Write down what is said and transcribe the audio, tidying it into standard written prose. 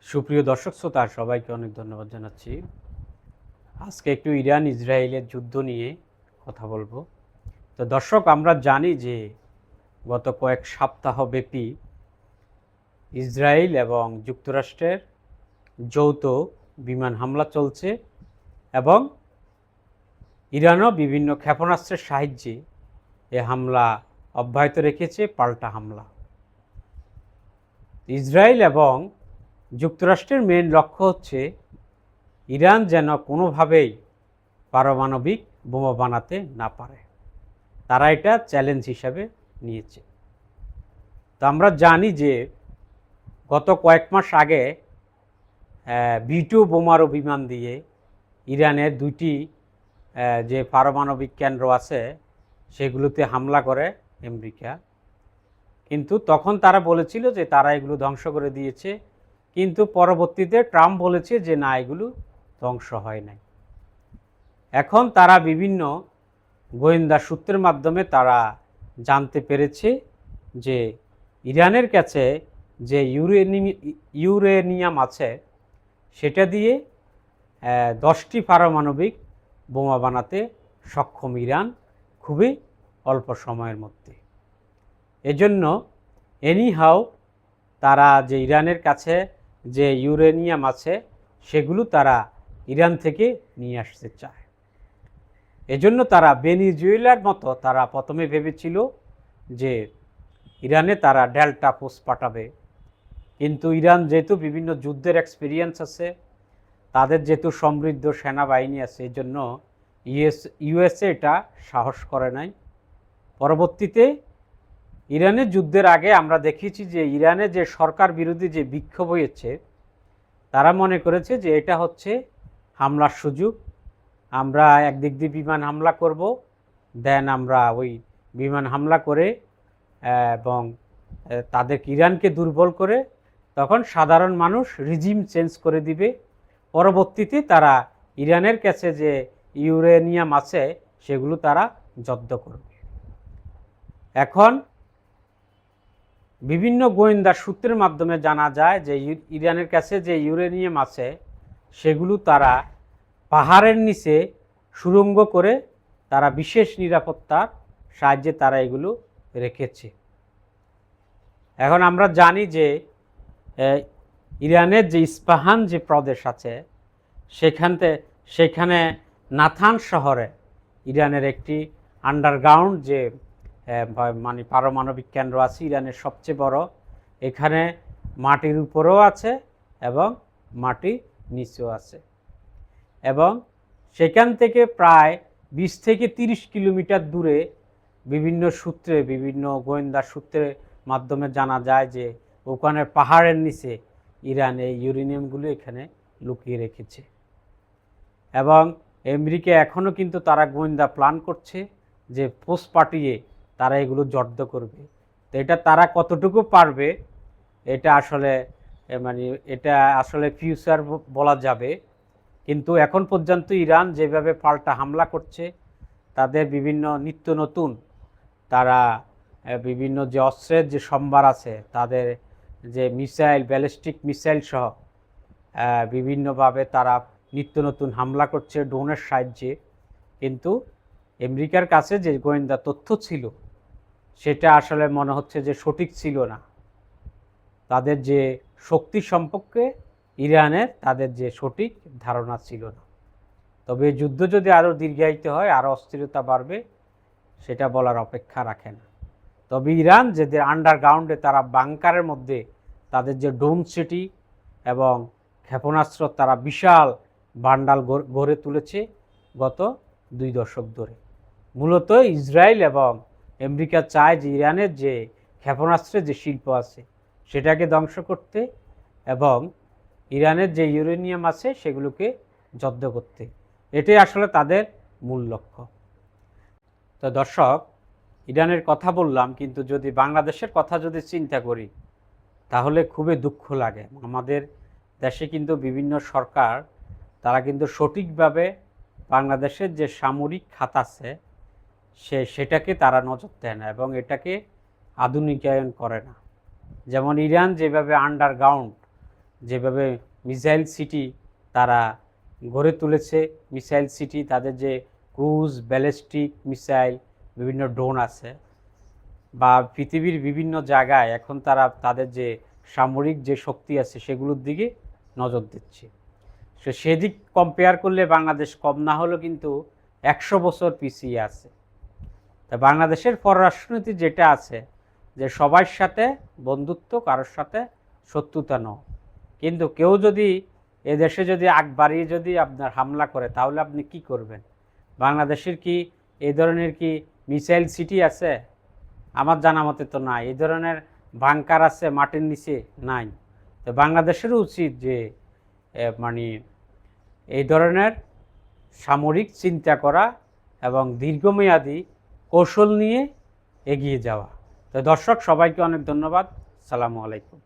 সুপ্রিয় দর্শক শ্রোতা সবাইকে অনেক ধন্যবাদ জানাচ্ছি। আজকে একটু ইরান ইসরায়েলের যুদ্ধ নিয়ে কথা বলবো। তো দর্শক, আমরা জানি যে গত কয়েক সপ্তাহ ব্যাপী ইসরায়েল এবং যুক্তরাষ্ট্রের যৌথ বিমান হামলা চলছে এবং ইরানও বিভিন্ন ক্ষেপণাস্ত্রের সাহায্যে এ হামলা অব্যাহত রেখেছে, পাল্টা হামলা। ইসরায়েল এবং যুক্তরাষ্ট্রের মেন লক্ষ্য হচ্ছে ইরান যেন কোনোভাবেই পারমাণবিক বোমা বানাতে না পারে। তারা এটা চ্যালেঞ্জ হিসাবে নিয়েছে। তো আমরা জানি যে গত কয়েক মাস আগে B-2 বোমারু বিমান দিয়ে ইরানের দুইটি যে পারমাণবিক কেন্দ্র আছে সেগুলোতে হামলা করে আমেরিকা। কিন্তু তখন তারা বলেছিল যে তারা এগুলো ধ্বংস করে দিয়েছে, কিন্তু পরবর্তীতে ট্রাম্প বলেছে যে না, এগুলো ধ্বংস হয় নাই। এখন তারা বিভিন্ন গোয়েন্দা সূত্রের মাধ্যমে তারা জানতে পেরেছে যে ইরানের কাছে যে ইউরেনিয়াম আছে সেটা দিয়ে 10টি পারমাণবিক বোমা বানাতে সক্ষম ইরান খুবই অল্প সময়ের মধ্যে। এজন্য এনিহাও তারা যে ইরানের কাছে যে ইউরেনিয়াম আছে সেগুলো তারা ইরান থেকে নিয়ে আসতে চায়। এজন্য তারা ভেনেজুয়েলার মতো তারা প্রথমে ভেবেছিল যে ইরানে তারা ডেল্টা ফোর্স পাঠাবে, কিন্তু ইরান যেহেতু বিভিন্ন যুদ্ধের এক্সপিরিয়েন্স আছে, তাদের যেহেতু সমৃদ্ধ সেনাবাহিনী আছে, এই জন্য ইউএসএ এটা সাহস করে নাই। পরবর্তীতে ইরানের যুদ্ধের আগে আমরা দেখেছি যে ইরানে যে সরকার বিরোধী যে বিক্ষোভ হয়েছে, তারা মনে করেছে যে এটা হচ্ছে হামলার সুযোগ, আমরা একদিক দিয়ে বিমান হামলা করব, দেন আমরা ওই বিমান হামলা করে এবং তাদের ইরানকে দুর্বল করে তখন সাধারণ মানুষ রিজিম চেঞ্জ করে দিবে। পরবর্তীতে তারা ইরানের কাছে যে ইউরেনিয়াম আছে সেগুলো তারা জব্দ করবে। এখন বিভিন্ন গোয়েন্দা সূত্রের মাধ্যমে জানা যায় যে ইরানের কাছে যে ইউরেনিয়াম আছে সেগুলো তারা পাহাড়ের নিচে সুড়ঙ্গ করে তারা বিশেষ নিরাপত্তার সাহায্যে তারা এগুলো রেখেছে। এখন আমরা জানি যে ইরানের যে ইস্পাহান যে প্রদেশ আছে সেখানে নাথান শহরে ইরানের একটি আন্ডারগ্রাউন্ড যে মানে পারমাণবিক কেন্দ্র আছে ইরানের সবচেয়ে বড়। এখানে মাটির উপরেও আছে এবং মাটির নিচেও আছে, এবং সেখান থেকে প্রায় 20 থেকে 30 কিলোমিটার দূরে বিভিন্ন সূত্রে, বিভিন্ন গোয়েন্দা সূত্রের মাধ্যমে জানা যায় যে ওখানে পাহাড়ের নিচে ইরান এই ইউরেনিয়ামগুলো এখানে লুকিয়ে রেখেছে। এবং আমেরিকা এখনও কিন্তু তারা গোয়েন্দা প্ল্যান করছে যে ফোর্স পাঠিয়ে তারা এগুলো জব্দ করবে। তো এটা তারা কতটুকু পারবে এটা আসলে ফিউচার বলা যাবে। কিন্তু এখন পর্যন্ত ইরান যেভাবে পাল্টা হামলা করছে, তাদের বিভিন্ন নিত্য নতুন তারা বিভিন্ন যে অস্ত্রের যে সম্ভার আছে, তাদের যে মিসাইল, ব্যালিস্টিক মিসাইল সহ বিভিন্নভাবে তারা নিত্য নতুন হামলা করছে ড্রোনের সাহায্যে। কিন্তু আমেরিকার কাছে যে গোয়েন্দা তথ্য ছিল সেটা আসলে মনে হচ্ছে যে সঠিক ছিল না। তাদের যে শক্তি সম্পর্কে ইরানের তাদের যে সঠিক ধারণা ছিল না। তবে যুদ্ধ যদি আরও দীর্ঘায়িত হয়, আরও অস্থিরতা বাড়বে, সেটা বলার অপেক্ষা রাখে না। তবে ইরান যেদের আন্ডারগ্রাউন্ডে তারা বাংকারের মধ্যে তাদের যে ডোম সিটি এবং ক্ষেপণাস্ত্র তারা বিশাল বান্ডাল গড়ে তুলেছে গত 2 দশক ধরে। মূলত ইসরায়েল এবং আমেরিকা চায় যে ইরানের যে ক্ষেপণাস্ত্রের যে শিল্প আছে সেটাকে ধ্বংস করতে এবং ইরানের যে ইউরেনিয়াম আছে সেগুলোকে জব্দ করতে। এটাই আসলে তাদের মূল লক্ষ্য। তো দর্শক, ইরানের কথা বললাম, কিন্তু যদি বাংলাদেশের কথা যদি চিন্তা করি তাহলে খুবই দুঃখ লাগে। আমাদের দেশে কিন্তু বিভিন্ন সরকার তারা কিন্তু সঠিকভাবে বাংলাদেশের যে সামরিক খাত আছে সেটাকে তারা নজর দেয় না এবং এটাকে আধুনিকায়ন করে না। যেমন ইরান যেভাবে আন্ডারগ্রাউন্ড যেভাবে মিসাইল সিটি তারা গড়ে তুলেছে, মিসাইল সিটি তাদের যে ক্রুজ ব্যালিস্টিক মিসাইল বিভিন্ন ড্রোন আছে, বা পৃথিবীর বিভিন্ন জায়গায় এখন তারা তাদের যে সামরিক যে শক্তি আছে সেগুলোর দিকে নজর দিচ্ছে। সেদিক কম্পেয়ার করলে বাংলাদেশ কম না হলেও কিন্তু 100 বছর পিছিয়ে আছে। তা বাংলাদেশের পররাষ্ট্রনীতি যেটা আছে যে সবার সাথে বন্ধুত্ব, কারোর সাথে শত্রুতা নয়, কিন্তু কেউ যদি এদেশে যদি আগ বাড়িয়ে যদি আপনার হামলা করে তাহলে আপনি কি করবেন? বাংলাদেশের কি এই ধরনের কি মিসাইল সিটি আছে? আমার জানা মতে তো নাই। এই ধরনের বাংকার আছে মাটির নিচে? নাই। তো বাংলাদেশেরও উচিত যে মানে এই ধরনের সামরিক চিন্তা করা এবং দীর্ঘমেয়াদী কৌশল নিয়ে এগিয়ে যাওয়া। তো দর্শক সবাইকে অনেক ধন্যবাদ। আসসালামু আলাইকুম।